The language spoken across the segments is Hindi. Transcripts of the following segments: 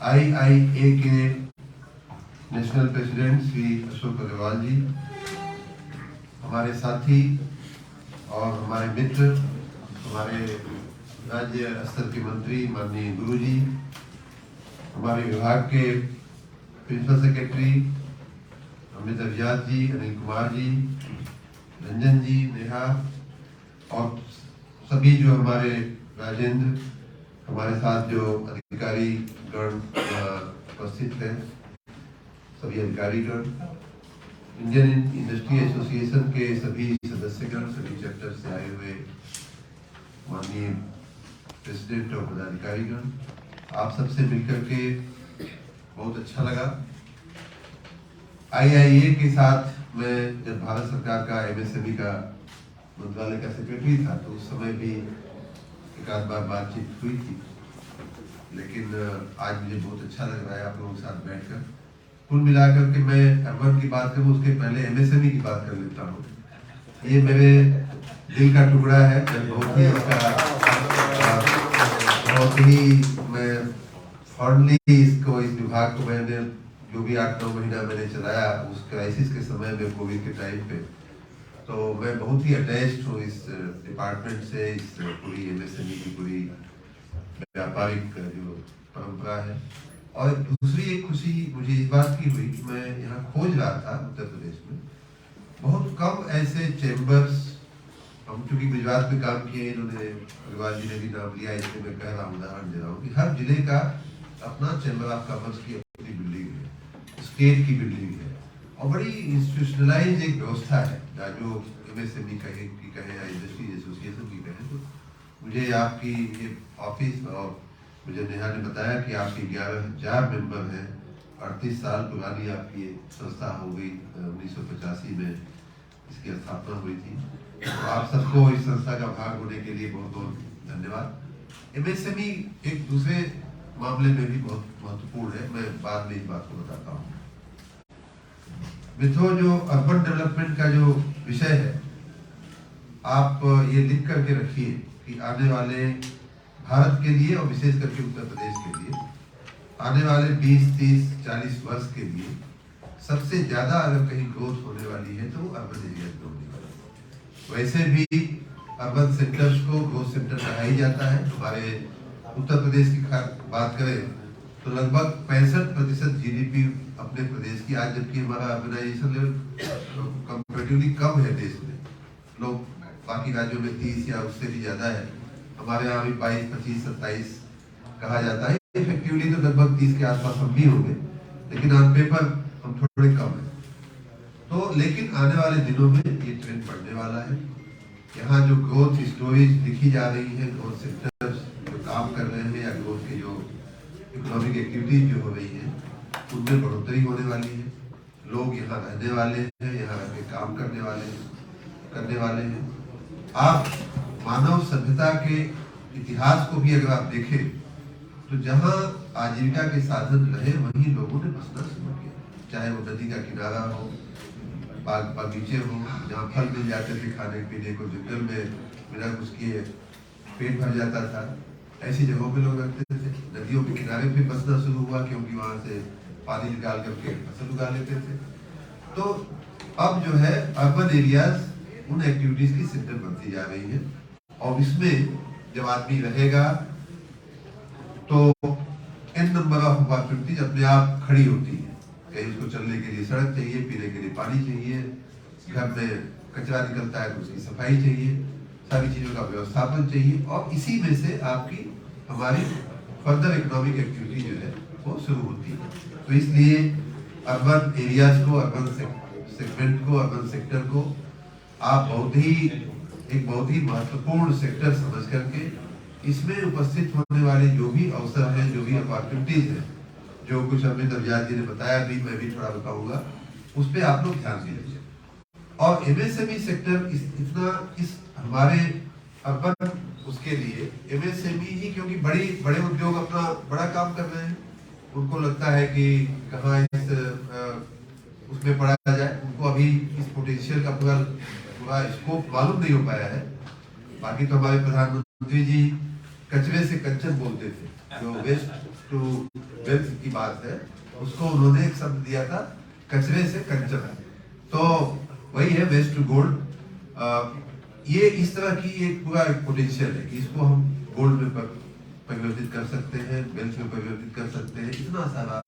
आईआईए के नेशनल प्रेसिडेंट श्री अशोक अग्रवाल जी, हमारे साथी और हमारे मित्र, हमारे राज्य स्तर के मंत्री माननीय गुरु जी, हमारे विभाग के प्रिंसिपल सेक्रेटरी अमित अभिजात जी, अनिल कुमार जी, रंजन जी, नेहा और सभी जो हमारे राजेंद्र, हमारे साथ जो अधिकारी गण उपस्थित हैं, सभी अधिकारीगण, इंडियन इंडस्ट्री एसोसिएशन के सभी सदस्यगण, सभी चैप्टर से आए हुए माननीय प्रेसिडेंट और पदाधिकारीगण, आप सबसे मिलकर के बहुत अच्छा लगा। आईआईए के साथ मैं जब भारत सरकार का एमएसएमई का मंत्रालय का सेक्रेटरी था तो उस समय भी एक आध बार बातचीत हुई थी, लेकिन आज मुझे बहुत अच्छा लग रहा है आप लोगों के साथ बैठकर। कुल मिलाकर के मैं अर्बन की बात करूं उसके पहले एमएसएमई की बात कर लेता हूं। ये मेरे दिल का टुकड़ा है, मैं बहुत ही मैं फॉर्मली इसको, इस विभाग को मैंने जो भी 8-9 महीना मैंने चलाया उस क्राइसिस के समय में, कोविड के टाइम पे, तो मैं बहुत ही अटैच्ड हूँ इस डिपार्टमेंट से, इस पूरी एमएसएमई की पूरी व्यापारिक जो परंपरा है। और दूसरी एक खुशी मुझे इस बात की हुई कि मैं यहाँ खोज रहा था उत्तर प्रदेश में, बहुत कम ऐसे चैम्बर्स, हम चूंकि गुजरात में काम किए, इन्होंने अग्रवाल जी ने भी नाम लिया, इसलिए मैं कह रहा हूँ, उदाहरण दे रहा हूँ कि हर जिले का अपना चैम्बर ऑफ कॉमर्स की अपनी बिल्डिंग है, स्टेट की बिल्डिंग है और बड़ी इंस्टीट्यूशनलाइज एक व्यवस्था है, जो एमएसएमई की कहें या इंडस्ट्री एसोसिएशन की कहें। तो मुझे आपकी ये ऑफिस, और मुझे नेहा ने बताया कि आपके 11,000 मेंबर हैं, 38 साल पुरानी आपकी संस्था हो गई, 1985 में इसकी स्थापना हुई थी। तो आप सबको इस संस्था का भाग होने के लिए बहुत बहुत धन्यवाद। एमएसएमई एक दूसरे मामले में भी बहुत महत्वपूर्ण है, मैं बाद में इस बात को बताता हूँ। मित्रों, जो अर्बन डेवलपमेंट का जो विषय है, आप ये लिख करके रखिए कि आने वाले भारत के लिए और विशेष करके उत्तर प्रदेश के लिए आने वाले 20, 30, 40 वर्ष के लिए सबसे ज्यादा अगर कहीं ग्रोथ होने वाली है तो वो अर्बन एरिया में होने वाली है। वैसे भी अर्बन सेक्टर्स को ग्रोथ सेक्टर कहा ही जाता है। हमारे उत्तर प्रदेश की बात करें तो लगभग 65% जीडीपी अपने प्रदेश की, आज जबकि हमारा अर्बनाइजेशन लेवल कंपैरेटिवली कम है देश में, लोग बाकी राज्यों में 30 या उससे भी ज्यादा है, हमारे यहाँ भी 22, 25, 27 कहा जाता है। इफेक्टिवली तो लगभग 30 के आसपास हम भी होंगे, लेकिन ऑन पेपर हम थोड़े कम है। तो लेकिन आने वाले दिनों में ये ट्रेंड बढ़ने वाला है। यहाँ जो ग्रोथ स्टोरीज लिखी जा रही है, ग्रोथ सेक्टर्स जो काम कर रहे हैं या ग्रोथ की जो इकोनॉमिक एक्टिविटीज जो हो रही है, उनमें बढ़ोतरी होने वाली है। लोग यहाँ रहने वाले हैं, यहाँ रह के काम करने वाले हैं। आप मानव सभ्यता के इतिहास को भी अगर आप देखें तो जहाँ आजीविका के साधन रहे वहीं लोगों ने बसना शुरू किया, चाहे वो नदी का किनारा हो, बागीचे हो, जहाँ फल मिल जाते थे खाने पीने को, जंगल में बिना कुछ किए पेट भर जाता था, ऐसी जगहों पे लोग रखते थे। नदियों के किनारे भी बसना शुरू हुआ क्योंकि वहां से पानी निकाल करके फसल उगा लेते थे। तो अब जो है अर्बन एरियाज उन एक्टिविटीज की सेंटर बनती जा रही है, और इसमें जब आदमी रहेगा तो एन नंबर ऑफ अपॉर्चुनिटीज अपने आप खड़ी होती है। कहीं उसको चलने के लिए सड़क चाहिए, पीने के लिए पानी चाहिए, घर में कचरा निकलता है तो उसकी सफाई चाहिए, सारी चीजों का व्यवस्थापन चाहिए, और इसी में से आपकी हमारी फर्दर इकोनॉमिक एक्टिविटी जो है वो शुरू होती है। तो इसलिए अर्बन एरियाज को, अर्बन सेगमेंट को, अर्बन सेक्टर को आप एक बहुत ही महत्वपूर्ण सेक्टर समझ करके इसमें उपस्थित होने वाले जो भी अवसर हैं, जो भी अपॉर्चुनिटीज हैं, जो कुछ अमित अभिजात जी ने बताया, भी मैं भी थोड़ा बताऊंगा, उस पर आप लोग ध्यान दीजिए। और एमएसएमई सेक्टर इस हमारे अर्बन उसके लिए एमएसएमई ही, क्योंकि बड़े उद्योग अपना बड़ा काम कर रहे हैं, उनको लगता है कि कहाँ उसमें पढ़ा जाए, उनको अभी इस पोटेंशियल का पूरा स्कोप मालूम नहीं हो पाया है। बाकी तो हमारे प्रधानमंत्री जी कचरे से कंचन बोलते थे, जो वेस्ट टू वेल्थ की बात है, उसको उन्होंने एक शब्द दिया था, कचरे से कंचन। तो वही है वेस्ट टू गोल्ड। ये इस तरह की एक पूरा पोटेंशियल है कि इसको हम गोल्ड में परिवर्तित कर सकते हैं, वेल्थ में परिवर्तित कर सकते हैं। इतना सारा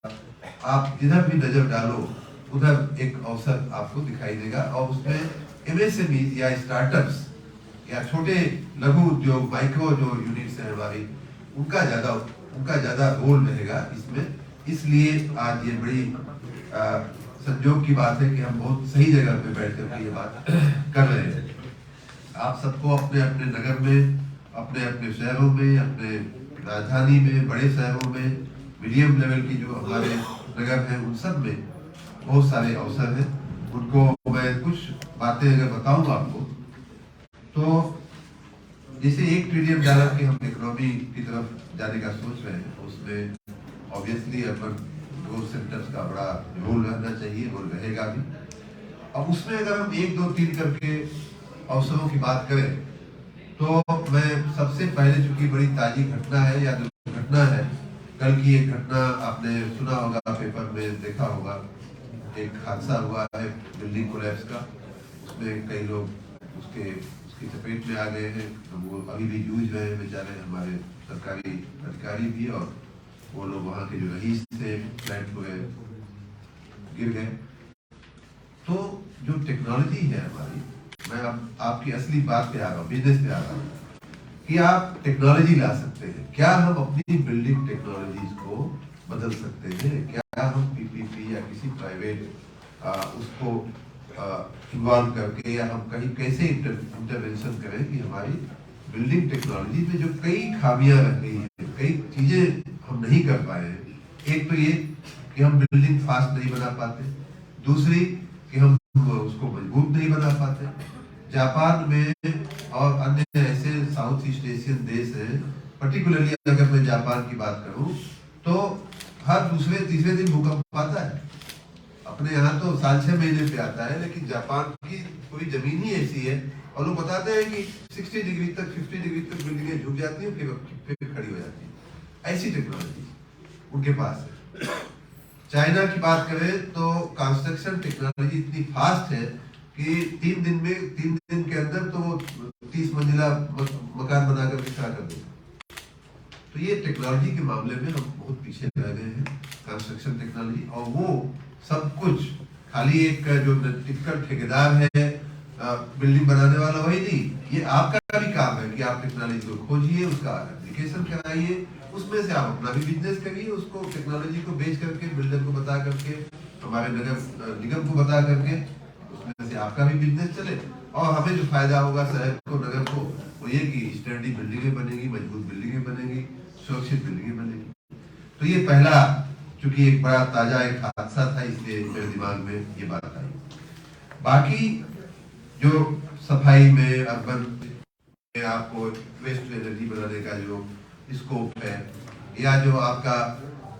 आप जिधर भी नजर डालो उधर एक अवसर आपको दिखाई देगा। और उसमें एमएसएमई या स्टार्टअप्स या छोटे लघु उद्योग, माइक्रो जो यूनिट्स है हमारी, उनका ज्यादा रोल रहेगा इसमें। इसलिए आज ये बड़ी संयोग की बात है कि हम बहुत सही जगह पे बैठ कर ये बात कर रहे हैं। आप सबको अपने अपने नगर में, अपने अपने शहरों में, अपने राजधानी में, बड़े शहरों में, मीडियम लेवल की जो हमारे नगर हैं, उन सब में बहुत सारे अवसर हैं। उनको मैं कुछ बातें अगर बताऊंगा आपको, तो जैसे $1 ट्रिलियन की हम इकोनॉमी की तरफ जाने का सोच रहे हैं, उसमें ऑब्वियसली अर्बन ग्रोथ सेंटर्स का बड़ा रोल रहना चाहिए, रोल रहेगा भी। अब उसमें अगर हम 1, 2, 3 करके अवसरों की बात करें, तो मैं सबसे पहले, चूंकि बड़ी ताजी घटना है या दुर्घटना है, कल की एक घटना आपने सुना होगा, पेपर में देखा होगा, एक हादसा हुआ है बिल्डिंग कोलैप्स का। उसमें कई लोग उसकी चपेट में आ गए हैं। वो अभी भी जूझ रहे हैं बेचारे, हमारे सरकारी अधिकारी भी, और वो लोग वहाँ के जो रईस थे, फ्लैट हुए, गिर गए। तो जो टेक्नोलॉजी है हमारी, मैं अब आपकी असली बात पे आ रहा हूँ, बिजनेस पे आ रहा हूँ, कि आप टेक्नोलॉजी ला सकते हैं। क्या हम अपनी बिल्डिंग टेक्नोलॉजीज को बदल सकते हैं? क्या हम पीपीपी या किसी प्राइवेट उसको इन्वॉल्व करके, या हम कहीं कैसे इंटरवेंशन करें कि हमारी बिल्डिंग टेक्नोलॉजी में जो कई खामियां रह गई हैं, कई चीजें हम नहीं कर पाए हैं। एक तो ये कि हम बिल्डिंग फास्ट नहीं बना पाते, दूसरी कि हम उसको मजबूत नहीं बना पाते। जापान में और अन्य ऐसे साउथ ईस्ट एशियन देश हैं, पर्टिकुलरली अगर मैं जापान की बात करूं, तो हर दूसरे तीसरे दिन भूकंप आता है। अपने यहाँ तो साल 6 महीने पे आता है, लेकिन जापान की पूरी जमीन ही ऐसी है, और लोग बताते हैं कि 60 डिग्री तक, 50 डिग्री तक बिल्डिंगें झुक जाती हैं, फिर खड़ी हो जाती है। ऐसी टेक्नोलॉजी उनके पास है। चाइना की बात करें तो कंस्ट्रक्शन टेक्नोलॉजी इतनी फास्ट है कि 3 दिन के अंदर तो वो 30 मंजिला मकान बनाकर खड़ा कर देते। तो ये टेक्नोलॉजी के मामले में हम बहुत पीछे रह गए हैं, कंस्ट्रक्शन टेक्नोलॉजी। और वो सब कुछ खाली एक जो टिपिकल ठेकेदार है, बिल्डिंग बनाने वाला, वही नहीं, ये आपका भी काम है कि आप टेक्नोलॉजी को खोजिए, उसका एप्लीकेशन कराइए, उसमें से आप अपना भी बिजनेस करिए, उसको टेक्नोलॉजी को बेच करके, बिल्डर को बता करके, हमारे नगर निगम को बता करके, उसमें से आपका भी बिजनेस चले। और हमें जो फायदा होगा शहर को, नगर को, वो ये कि स्टैंडर्ड बिल्डिंगें बनेगी, मजबूत बिल्डिंगें बनेगी, सुरक्षित बिल्डिंगें बनेगी। तो ये पहला, चूंकि एक बड़ा ताजा एक हादसा था, इसलिए मेरे दिमाग में ये बात आई। बाकी जो सफाई में, अर्बन में आपको वेस्ट एनर्जी बनाने का जो स्कोप है, या जो आपका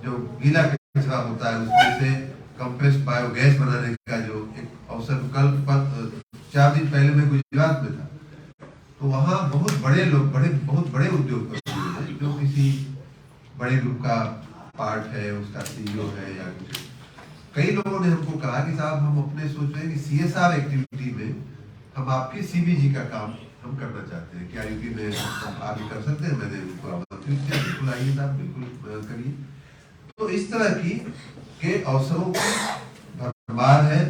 जो गीला कचरा होता है उसमें से कंप्रेस्ड बायोगैस बनाने का जो एक अवसर, कल 4 दिन पहले मैं गुजरात में था, तो वहाँ बहुत बड़े लोग, बहुत बड़े उद्योगपति हैं, जो किसी बड़े ग्रुप का पार्ट है, उसका सीईओ है या कुछ। कई लोगों ने हमको कहा कि साहब, हम अपने सोच रहे हैं कि सीएसआर एक्टिविटी में हम आपके सीबीजी का काम हम करना चाहते हैं, क्या यूपी में हम आगे कर सकते हैं? मैंने उनको आमंत्रित किया, बिल्कुल आइए साहब, बिल्कुल करिए। तो इस तरह के अवसरों की भरमार है,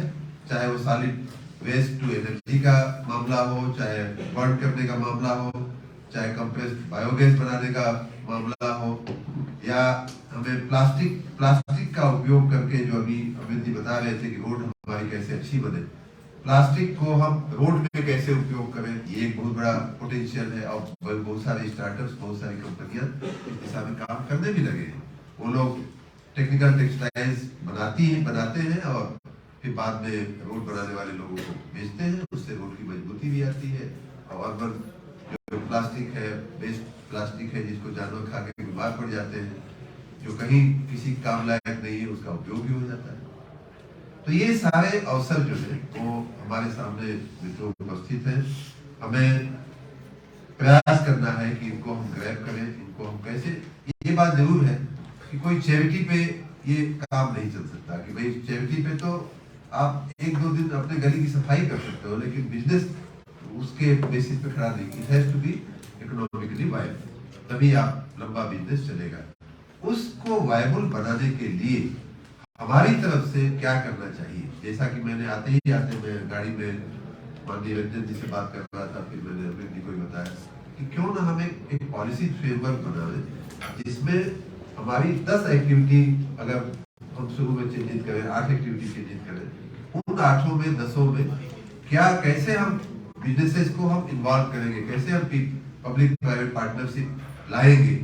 चाहे वो सॉलिड वेस्ट टू एनर्जी का मामला हो, चाहे बर्न करने का मामला हो, चाहे कंप्रेस्ड बायोगैस बनाने का मामला हो, या हमें प्लास्टिक का उपयोग करके, जो अभी अमित जी बता रहे थे कि रोड हमारी कैसे अच्छी बने, प्लास्टिक को हम रोड में कैसे उपयोग करें, ये एक बहुत बड़ा पोटेंशियल है। और बहुत सारे स्टार्टअप्स, बहुत सारी कंपनियां इस दिशा में काम करने भी लगे हैं। वो लोग टेक्निकल टेक्सटाइल्स बनाते हैं और फिर बाद में रोड बनाने वाले लोगों को बेचते हैं, उससे रोड की मजबूती भी आती है। और अर्बन जो प्लास्टिक है, वेस्ट प्लास्टिक है, जिसको जानवर खा के बीमार पड़ जाते हैं, जो कहीं किसी काम लायक नहीं है, उसका उपयोग भी हो जाता है। तो ये सारे अवसर जो है वो हमारे सामने मित्रों उपस्थित है। हमें प्रयास करना है कि इनको हम ग्रैब करें, इनको हम कैसे, ये बात जरूर है कि कोई चैरिटी पे ये काम नहीं चल सकता कि भाई चैरिटी पे तो आप एक दो दिन अपने गली की सफाई कर सकते हो, लेकिन बिजनेस उसके बेसिस पे खड़ा नहीं। It has to be economically viable, तभी आप लंबा बिजनेस चलेगा। उसको वायबल बनाने के लिए हमारी तरफ से क्या करना चाहिए, जैसा कि मैंने आते मैं गाड़ी में माननीय रंजन जी से बात कर रहा था, फिर मैंने अरविंद जी को ही बताया कि क्यों ना हम एक पॉलिसी फ्रेमवर्क बनाए जिसमें हमारी 10 एक्टिविटी अगर हम शुरू में चिन्हित करें, 8 एक्टिविटी चिन्हित करें, उन 8 में 10 में क्या कैसे हम बिजनेसेस को हम इन्वॉल्व करेंगे, कैसे हम पब्लिक प्राइवेट पार्टनरशिप लाएंगे,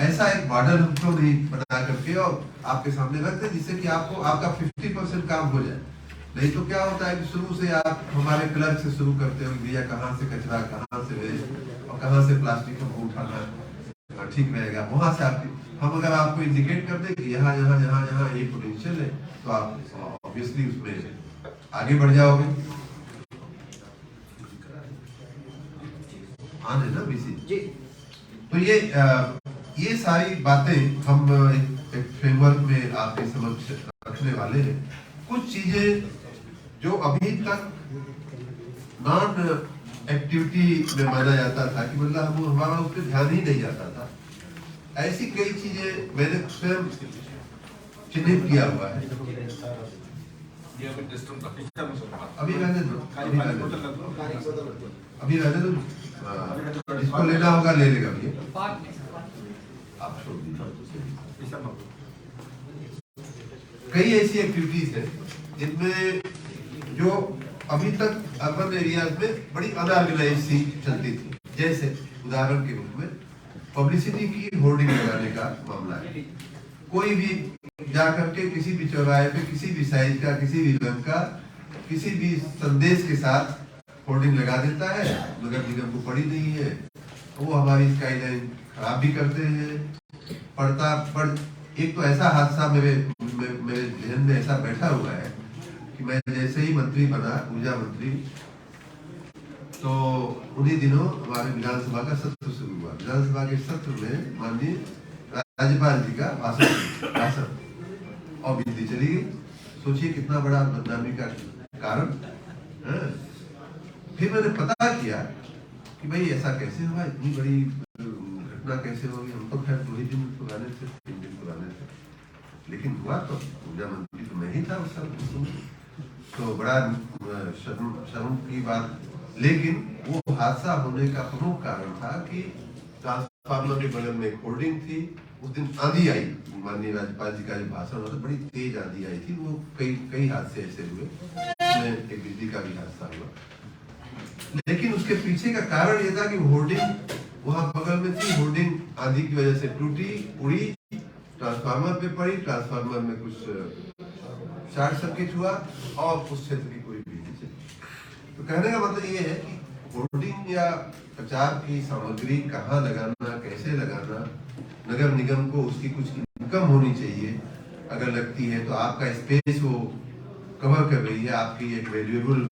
ऐसा एक मॉडल हम क्यों नहीं बना करके और आपके सामने रखते हैं, जिससे कि आपको आपका 50% काम हो जाए। नहीं तो क्या होता है कि शुरू से आप हमारे क्लर्क से शुरू करते हो, भैया कहाँ से कचरा, कहाँ से वेस्ट और कहाँ से प्लास्टिक हमको उठाना ठीक रहेगा, वहां से हम अगर आपको इंडिकेट कर दें कि यहाँ यहाँ यहाँ यहाँ ये पोटेंशियल है, तो आप ऑब्वियसली उसमें आगे बढ़ जाओगे। आने ना बीसी जी। तो ये सारी बातें हम एक फ्रेमवर्क में आपके समक्ष रखने वाले हैं। कुछ चीजें जो अभी तक नॉन एक्टिविटी में माना जाता था कि मतलब हमारा उस पर ध्यान ही नहीं जाता था, ऐसी कई चीजें मैंने स्वयं चिन्हित किया हुआ है। अभी रहने दो, अभी रहने दो, जिसको लेना होगा ले लेगा भैया, आप छोड़ दीजिए। कई ऐसी एक्टिविटीज है जिनमें जो अभी तक अर्बन एरियाज में बड़ी अनऑर्गेनाइज सी चलती थी, जैसे उदाहरण के रूप में पब्लिसिटी की होर्डिंग लगाने का मामला है। कोई भी जाकर के किसी भी चौराहे पे किसी भी साइज का, किसी भी रंग का, किसी भी संदेश के साथ होर्डिंग लगा देता है, नगर निगम को पड़ी नहीं है, वो हमारी स्काईलाइन खराब भी करते हैं। एक तो ऐसा हादसा मेरे जहन में ऐसा बैठा हुआ है कि मैं जैसे ही मंत्री बना, ऊर्जा मंत्री, तो उन्हीं दिनों हमारे विधानसभा का सत्र शुरू हुआ। विधानसभा के सत्र में माननीय राज्यपाल जी का भाषण और बिजली चली गई। सोचिए कितना बड़ा बदनामी का कारण। फिर मैंने पता किया कि भाई ऐसा कैसे हुआ, इतनी बड़ी घटना कैसे होगी। हम तो खैर 2 ही दिन पुराने थे, 3 दिन पुराने थे, लेकिन हुआ तो ऊर्जा मंत्री तो मैं ही था उस समय, तो बड़ा शर्म की बात। लेकिन वो हादसा होने का प्रमुख कारण था कि ट्रांसफार्मर के बगल में एक होर्डिंग थी। उस दिन आंधी आई, माननीय राज्यपाल जी का जो भाषण हुआ था, बड़ी तेज आंधी आई थी। वो कई हादसे ऐसे हुए, एक बिजली का भी हादसा हुआ। लेकिन उसके पीछे का कारण ये था कि होर्डिंग वहां बगल में थी, होर्डिंग आंधी की वजह से टूटी, उड़ी, ट्रांसफार्मर पे पड़ी, ट्रांसफार्मर में कुछ शॉर्ट सर्किट हुआ और उस क्षेत्र की कोई बिजली चली। तो कहने का मतलब ये है कि होर्डिंग या प्रचार की सामग्री कहाँ लगाना, कैसे लगाना, नगर निगम को उसकी कुछ इनकम होनी चाहिए। अगर लगती है तो आपका स्पेस वो कवर कर रही है, आपकी एक वैल्यूएबल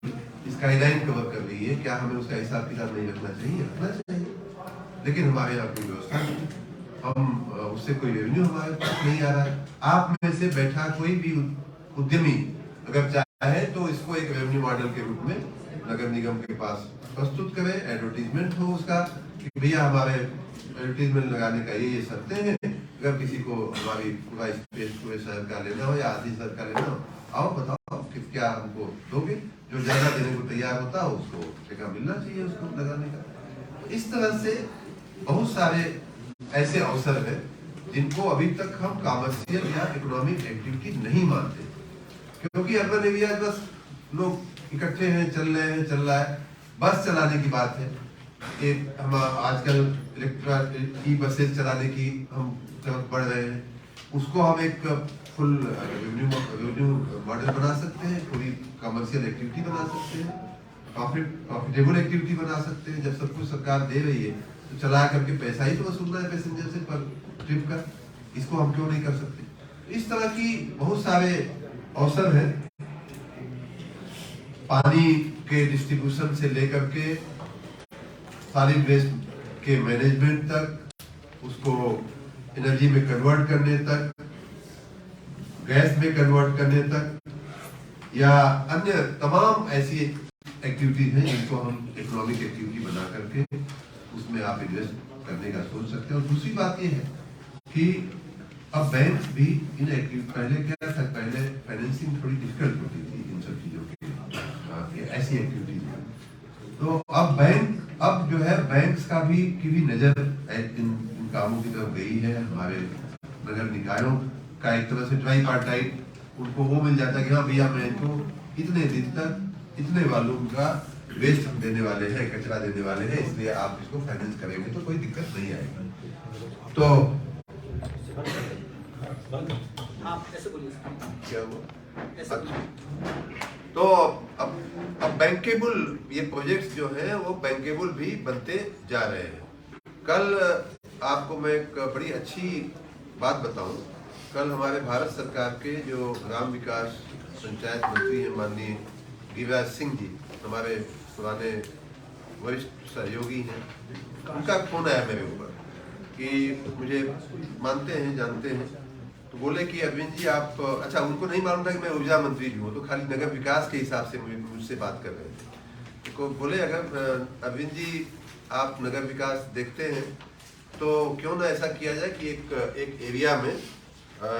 स्काईलाइन कवर कर रही है, क्या हमें उसका हिसाब किताब नहीं रखना चाहिए? रखना चाहिए, लेकिन हमारे यहाँ कोई व्यवस्था नहीं, हम उससे कोई रेवेन्यू हमारे पास नहीं आ रहा है। आप में से बैठा कोई भी उद्यमी अगर चाहे तो इसको एक रेवेन्यू मॉडल के रूप में नगर निगम के पास प्रस्तुत करे, एडवर्टीजमेंट हो उसका कि भैया हमारे एडवर्टीजमेंट लगाने का ये शर्तें हैं, अगर किसी को हमारी पूरा स्पेस पूरे शहर का लेना हो या आधी शहर का लेना हो, आओ बताओ कि क्या हमको दोगे। जो ज्यादा देने को तैयार होता है उसको जगह मिलना चाहिए उसको लगाने का। इस तरह से बहुत सारे ऐसे अवसर है जिनको अभी तक हम कॉमर्शियल या इकोनॉमिक एक्टिविटी नहीं मानते, क्योंकि अर्बन एरिया बस लोग इकट्ठे हैं, चल रहा है, बस चलाने की बात है। हम आजकल इलेक्ट्रिक ई बसेस चलाने की हम तरफ बढ़ रहे हैं, उसको हम एक फुल रेवेन्यू मॉडल बना सकते हैं, पूरी कमर्शियल एक्टिविटी बना सकते हैं, प्रॉफिटेबल एक्टिविटी बना सकते हैं। जब सब कुछ सरकार दे रही है तो चला करके पैसा ही तो वसूलना है पैसेंजर से पर ट्रिप का, इसको हम क्यों नहीं कर सकते। इस तरह की बहुत सारे अवसर हैं, पानी के डिस्ट्रीब्यूशन से लेकर के सॉलिड वेस्ट के मैनेजमेंट तक, उसको एनर्जी में कन्वर्ट करने तक, गैस में कन्वर्ट करने तक, या अन्य तमाम ऐसी एक्टिविटीज हैं जिनको हम इकोनॉमिक एक्टिविटी बना करके उसमें आप इन्वेस्ट करने का सोच सकते हैं। और दूसरी बात ये है कि अब बैंक भी इन एक्टिविटी, पहले क्या था, पहले फाइनेंसिंग थोड़ी डिफिकल्ट होती थी इन सब चीजों के, ऐसी एक्टिविटीज में। तो अब जो है बैंक्स का भी की भी नजर इन कामों की तरफ गई है। हमारे नगर निकायों का एक तरह से ट्राइपार्टाइट उनको वो मिल जाता है कि हाँ भैया मैं इनको इतने दिन तक इतने वॉल्यूम का वेस्ट देने वाले हैं, कचरा देने वाले हैं, इसलिए आप इसको फाइनेंस करेंगे तो कोई दिक्कत नहीं आएगी। तो क्या हुआ? तो अब बैंकेबल ये प्रोजेक्ट्स जो है वो बैंकेबल भी बनते जा रहे हैं। कल आपको मैं एक बड़ी अच्छी बात बताऊं, कल हमारे भारत सरकार के जो ग्राम विकास पंचायत मंत्री हैं माननीय गिरिराज सिंह जी, हमारे पुराने वरिष्ठ सहयोगी हैं, उनका फोन आया मेरे ऊपर कि मुझे मानते हैं, जानते हैं, तो बोले कि अरविंद जी आप, अच्छा उनको नहीं मालूम था कि मैं ऊर्जा मंत्री भी हूँ, तो खाली नगर विकास के हिसाब से मुझसे बात कर रहे थे। तो बोले अगर अरविंद जी आप नगर विकास देखते हैं तो क्यों ना ऐसा किया जाए कि एक एरिया में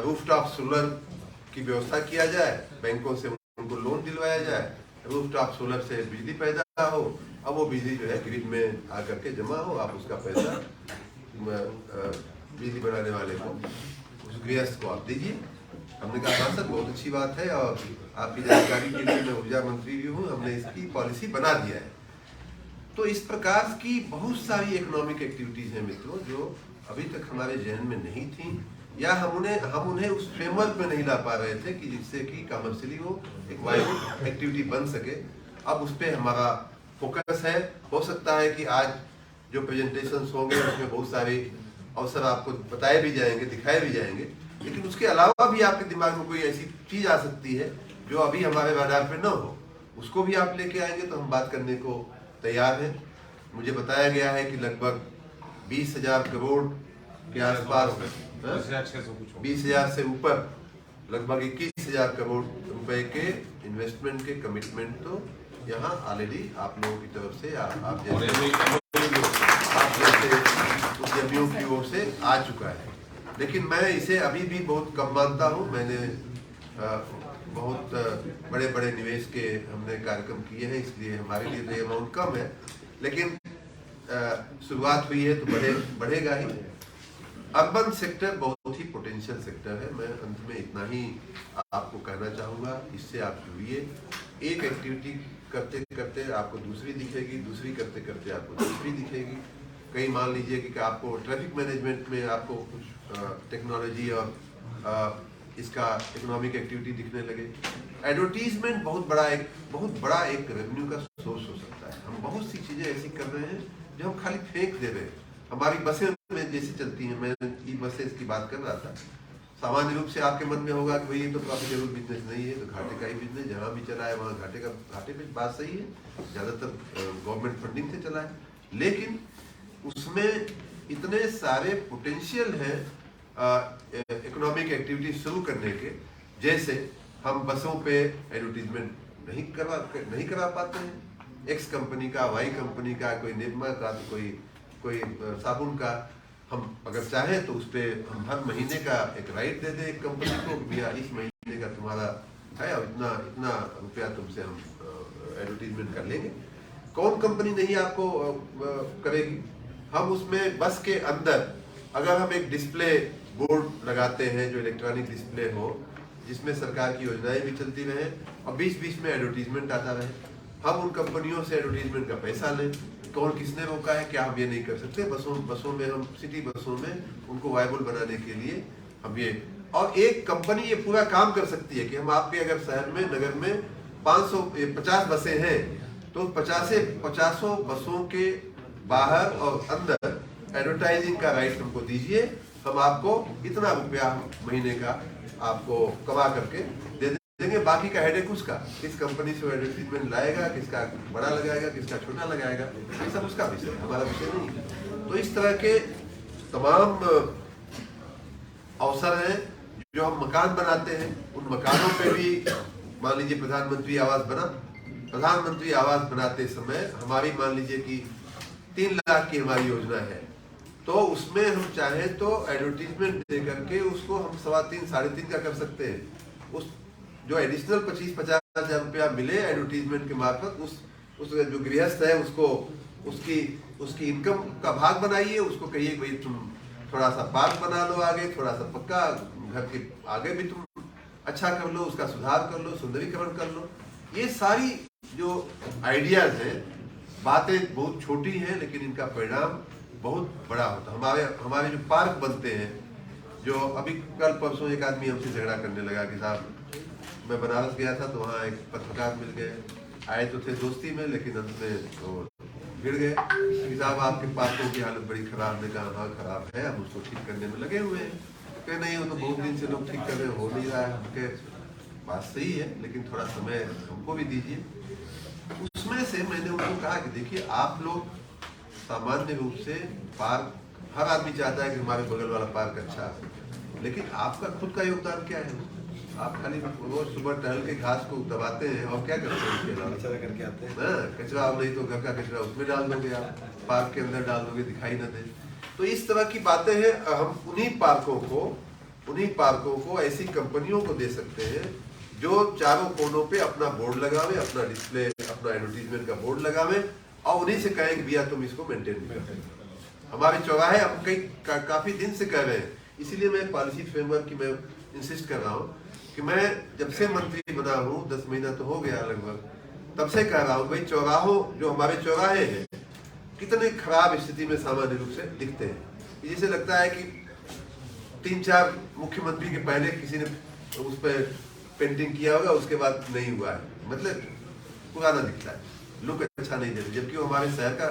रूफटॉप सोलर की व्यवस्था किया जाए, बैंकों से उनको लोन दिलवाया जाए, रूफटॉप सोलर से बिजली पैदा हो, अब वो बिजली जो है ग्रिड में आकर के जमा हो, आप उसका पैसा बिजली बनाने वाले को, उस गृहस्थ को आप दीजिए। हमने कहा सांसद बहुत अच्छी बात है और आपकी जानकारी के लिए मैं ऊर्जा मंत्री भी हूँ, हमने इसकी पॉलिसी बना दिया है। तो इस प्रकार की बहुत सारी इकोनॉमिक एक्टिविटीज हैं मित्रों जो अभी तक हमारे जहन में नहीं थी, या हम उन्हें उस फ्रेमवर्क में नहीं ला पा रहे थे कि जिससे कि कमर्शियली वो एक वायबल एक्टिविटी बन सके। अब उस पर हमारा फोकस है। हो सकता है कि आज जो प्रेजेंटेशंस होंगे उसमें बहुत सारे अवसर आपको बताए भी जाएंगे, दिखाए भी जाएंगे, लेकिन उसके अलावा भी आपके दिमाग में कोई ऐसी चीज आ सकती है जो अभी हमारे राडार पे न हो, उसको भी आप लेके आएंगे तो हम बात करने को तैयार है। मुझे बताया गया है कि लगभग 20,000 करोड़ के आसपास, 20,000 से ऊपर लगभग 21,000 करोड़ रुपए के इन्वेस्टमेंट के कमिटमेंट तो यहाँ ऑलरेडी आप लोगों की तरफ से आप जैसे उद्यमियों की ओर से आ चुका है। लेकिन मैं इसे अभी भी बहुत कम मानता हूँ। मैंने बहुत बड़े बड़े निवेश के हमने कार्यक्रम किए हैं, इसलिए हमारे लिए तो ये अमाउंट कम है, लेकिन शुरुआत हुई है तो बढ़ेगा ही। अर्बन सेक्टर बहुत ही पोटेंशियल सेक्टर है। मैं अंत में इतना ही आपको कहना चाहूँगा, इससे आप जुड़िए। एक एक्टिविटी करते करते आपको दूसरी दिखेगी, दूसरी करते करते आपको तीसरी दिखेगी। कहीं मान लीजिए कि आपको ट्रैफिक मैनेजमेंट में आपको कुछ टेक्नोलॉजी और इसका इकोनॉमिक एक्टिविटी दिखने लगे। एडवर्टीजमेंट बहुत बड़ा एक रेवेन्यू का सोर्स हो सकता है। हम बहुत सी चीजें ऐसी कर रहे हैं जो हम खाली फेंक दे रहे हैं। हमारी बसें में जैसे चलती हैं, मैं ई बसेस की बात कर रहा था, सामान्य रूप से आपके मन में होगा कि भाई ये तो प्रॉफिटेबल बिजनेस नहीं है, तो घाटे का ही बिजनेस, जहाँ भी चला है वहाँ घाटे पे बात सही है, ज़्यादातर गवर्नमेंट फंडिंग से चला है, लेकिन उसमें इतने सारे पोटेंशियल हैं इकोनॉमिक एक्टिविटी शुरू करने के। जैसे हम बसों पे एडवर्टीजमेंट नहीं करा पाते हैं, एक्स कंपनी का, वाई कंपनी का, कोई निरमा का, तो कोई साबुन का, हम अगर चाहें तो उस पर हम हर महीने का एक राइट दे दें एक कंपनी को, भैया इस महीने का तुम्हारा है और इतना रुपया तुमसे हम एडवर्टीजमेंट कर लेंगे। कौन कंपनी नहीं आपको करेगी। हम उसमें बस के अंदर अगर हम एक डिस्प्ले बोर्ड लगाते हैं जो इलेक्ट्रॉनिक डिस्प्ले हो, जिसमें सरकार की योजनाएं भी चलती रहे और बीच बीच में एडवर्टीजमेंट आता रहे, हम उन कंपनियों से एडवर्टीजमेंट का पैसा लें। कौन किसने रोका है, क्या हम ये नहीं कर सकते। बसों में हम सिटी बसों में उनको वायबल बनाने के लिए हम ये, और एक कंपनी ये पूरा काम कर सकती है कि हम आपके अगर शहर में, नगर में 550 बसें हैं तो 50 बसों के बाहर और अंदर एडवर्टाइजिंग का राइट हमको दीजिए, हम आपको इतना रुपया महीने का आपको कमा करके दे देंगे। बाकी का हेडेक उसका, किस कंपनी से एडवर्टीजमेंट लाएगा, किसका बड़ा लगाएगा, किसका छोटा लगाएगा, ये सब उसका विषय है, हमारा विषय नहीं है। तो इस तरह के तमाम अवसर हैं। जो हम मकान बनाते हैं उन मकानों पे भी मान लीजिए प्रधानमंत्री आवास बना, प्रधानमंत्री आवास बनाते समय हमारी मान लीजिए कि 3 लाख की हमारी योजना है, तो उसमें हम चाहें तो एडवर्टीजमेंट दे करके उसको हम 3.25 साढ़े 3 का कर सकते हैं। उस जो एडिशनल 25-50 हजार रुपया मिले एडवर्टीजमेंट के मार्फत, उस जो गृहस्थ है उसको उसकी इनकम का भाग बनाइए। उसको कहिए भाई तुम थोड़ा सा पार्क बना लो आगे, थोड़ा सा पक्का घर के आगे भी तुम अच्छा कर लो, उसका सुधार कर लो, सुंदरीकरण कर लो। ये सारी जो आइडियाज हैं, बातें बहुत छोटी हैं लेकिन इनका परिणाम बहुत बड़ा होता है। हमारे जो पार्क बनते हैं, जो अभी कल परसों एक आदमी हमसे झगड़ा करने लगा कि साहब मैं बनारस गया था तो वहाँ एक पत्रकार मिल गए, आए तो थे दोस्ती में लेकिन अंत में तो भिड़ गए कि साहब आपके पार्कों की हालत बड़ी खराब। ने कहा हाँ खराब है, हम उसको ठीक करने में लगे हुए हैं। कहे नहीं वो तो बहुत दिन से लोग ठीक कर रहे, हो नहीं रहा है। बात सही है लेकिन थोड़ा समय हमको भी दीजिए। उसमें से मैंने उनको कहा कि देखिए आप लोग सामान्य रूप से पार्क, हर आदमी चाहता है कि हमारे बगल वाला पार्क अच्छा है, लेकिन आपका खुद का योगदान क्या है? आप खाली रोज सुबह टहल के घास को दबाते हैं और क्या करते हैं? उसके अलावा कचरा करके आते हैं ना, कचरा आप नहीं तो घर का कचरा उसमें डाल दोगे, आप पार्क के अंदर डाल दोगे, दिखाई न दे। तो इस तरह की बातें हैं। हम उन्हीं पार्कों को ऐसी कंपनियों को दे सकते हैं जो चारों कोनों पे अपना बोर्ड लगावे, अपना डिस्प्ले, अपना एडवर्टीजमेंट का बोर्ड लगावे और उन्हीं से कहें कि भैया तुम इसको मेंटेन करो। हमारे चौराहे हम काफी दिन से कर रहे हैं, इसीलिए मैं पॉलिसी फ्रेमवर्क की मैं इंसिस्ट कर रहा हूँ कि मैं जब से मंत्री बना हूँ, 10 महीना तो हो गया लगभग, तब से कह रहा हूँ भाई चौराहों, जो हमारे चौराहे हैं कितने खराब स्थिति में सामान्य रूप से दिखते हैं। जैसे लगता है कि 3-4 मुख्यमंत्री के पहले किसी ने उस पर पेंटिंग किया होगा, उसके बाद नहीं हुआ है, मतलब पुराना दिखता है, लुक अच्छा नहीं देते। जबकि वो हमारे शहर का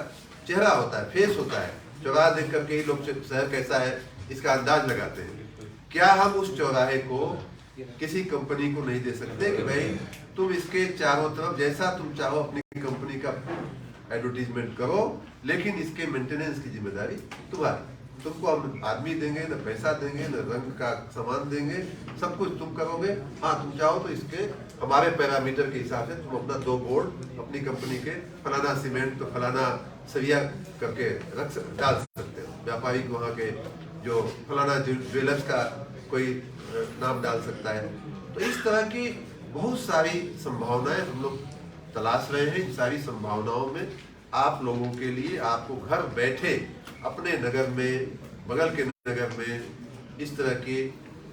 चेहरा होता है, फेस होता है। चौराहा देख करके ही लोग शहर कैसा है इसका अंदाज लगाते हैं। क्या हम उस चौराहे को किसी कंपनी को नहीं दे सकते कि भाई तुम इसके चारों तरफ जैसा तुम चाहो अपनी कंपनी का एडवर्टीजमेंट करो, लेकिन इसके मेंटेनेंस की जिम्मेदारी तुम्हारी। तुमको हम आदमी देंगे, न पैसा देंगे, न रंग का सामान देंगे, सब कुछ तुम करोगे। हाँ तुम चाहो तो इसके हमारे पैरामीटर के हिसाब से तुम अपना 2 बोर्ड अपनी कंपनी के फलाना सीमेंट तो फलाना सरिया करके डाल सकते हो। व्यापारी को वहाँ के जो फलाना ज्वेलर्स का कोई नाम डाल सकता है। तो इस तरह की बहुत सारी संभावनाएं हम लोग तलाश रहे हैं। इन सारी संभावनाओं में आप लोगों के लिए, आपको घर बैठे अपने नगर में, बगल के नगर में इस तरह के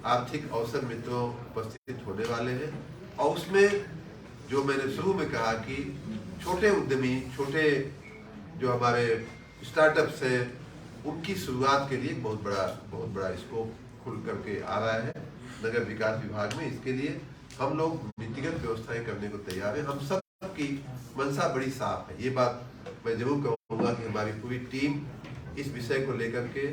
आर्थिक अवसर मित्रों उपस्थित होने वाले हैं। और उसमें जो मैंने शुरू में कहा कि छोटे उद्यमी, छोटे जो हमारे स्टार्टअप्स हैं, उनकी शुरुआत के लिए बहुत बड़ा स्कोप खुल करके आ रहा है नगर विकास विभाग में। इसके लिए हम लोग नीतिगत व्यवस्थाएं करने को तैयार हैं। हम सब की मंशा बड़ी साफ है। ये बात मैं जरूर कहूँगा कि हमारी पूरी टीम इस विषय को लेकर के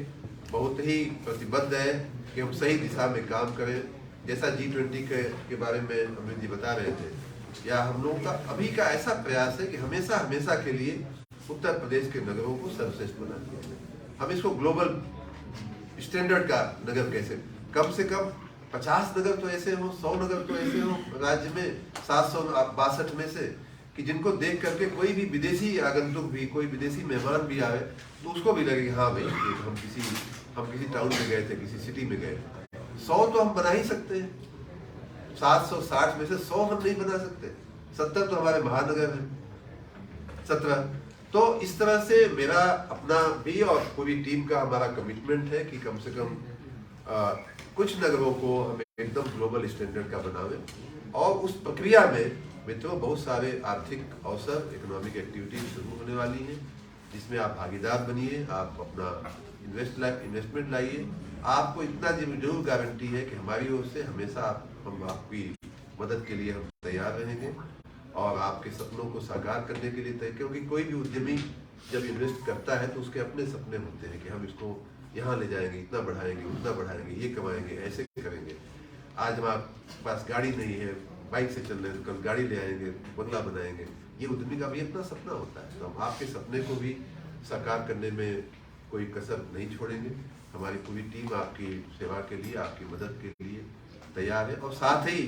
बहुत ही प्रतिबद्ध है कि हम सही दिशा में काम करें। जैसा G20 के बारे में अमृत जी बता रहे थे, या हम लोगों का अभी का ऐसा प्रयास है कि हमेशा के लिए उत्तर प्रदेश के नगरों को सर्वश्रेष्ठ बना दिया जाए। हम इसको ग्लोबल स्टैंडर्ड का नगर कैसे, कम से कम 50 नगर तो ऐसे हो, 100 नगर तो ऐसे हो राज्य में 762 में से, कि जिनको देख करके कोई भी विदेशी आगंतुक भी, कोई विदेशी मेहमान भी आए तो उसको भी लगे हाँ भाई हम किसी टाउन में गए थे, किसी सिटी में गए। 100 तो हम बना ही सकते हैं, 760 में से 100 हम नहीं बना सकते। 70 तो हमारे महानगर हैं, 17। तो इस तरह से मेरा अपना भी और पूरी टीम का हमारा कमिटमेंट है कि कम से कम कुछ नगरों को हमें एकदम ग्लोबल स्टैंडर्ड का बनावे। और उस प्रक्रिया में मित्रों बहुत सारे आर्थिक अवसर, इकोनॉमिक एक्टिविटीज शुरू होने वाली हैं, जिसमें आप भागीदार बनिए, आप अपना इन्वेस्टमेंट लाइए। आपको इतना जरूर गारंटी है कि हमारी ओर से हमेशा हम आपकी मदद के लिए हम तैयार रहेंगे और आपके सपनों को साकार करने के लिए तय। क्योंकि कोई भी उद्यमी जब इन्वेस्ट करता है तो उसके अपने सपने होते हैं कि हम इसको यहाँ ले जाएंगे, इतना बढ़ाएंगे, उतना बढ़ाएंगे, ये कमाएंगे, ऐसे करेंगे। आज हमारे पास गाड़ी नहीं है, बाइक से चल रहे हैं, तो कल गाड़ी ले आएंगे, बंगला बनाएंगे। ये उद्यमी का भी अपना सपना होता है। तो हम आपके सपने को भी साकार करने में कोई कसर नहीं छोड़ेंगे। हमारी पूरी टीम आपकी सेवा के लिए, आपकी मदद के लिए तैयार है। और साथ ही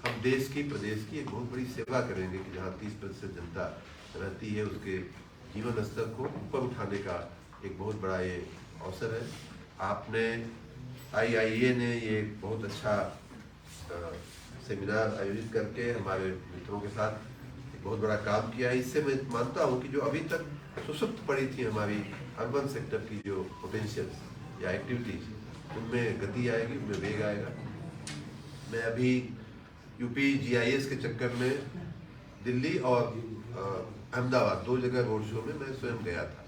हम देश की, प्रदेश की एक बहुत बड़ी सेवा करेंगे कि जहाँ 30% जनता रहती है उसके जीवन स्तर को ऊपर उठाने का एक बहुत बड़ा ये अवसर है। आपने IIA ने ये बहुत अच्छा सेमिनार आयोजित करके हमारे मित्रों के साथ एक बहुत बड़ा काम किया है। इससे मैं मानता हूँ कि जो अभी तक सुसुप्त पड़ी थी हमारी अर्बन सेक्टर की जो पोटेंशियल या एक्टिविटीज, उनमें गति आएगी, उनमें वेग आएगा। मैं अभी UP GIS के चक्कर में दिल्ली और अहमदाबाद 2 जगह रोड शो में मैं स्वयं गया था,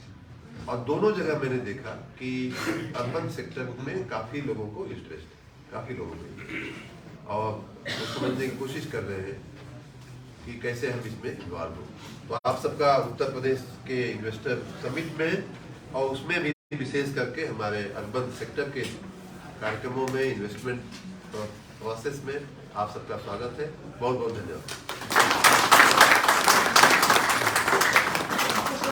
और दोनों जगह मैंने देखा कि अर्बन सेक्टर में काफ़ी लोगों को इंटरेस्ट है, काफ़ी लोगों को, और वो समझने की कोशिश कर रहे हैं कि कैसे हम इसमें इन्वॉल्व हो। तो आप सबका उत्तर प्रदेश के इन्वेस्टर समिट में और उसमें भी विशेष करके हमारे अर्बन सेक्टर के कार्यक्रमों में, इन्वेस्टमेंट प्रोसेस में आप सबका स्वागत है। बहुत बहुत धन्यवाद।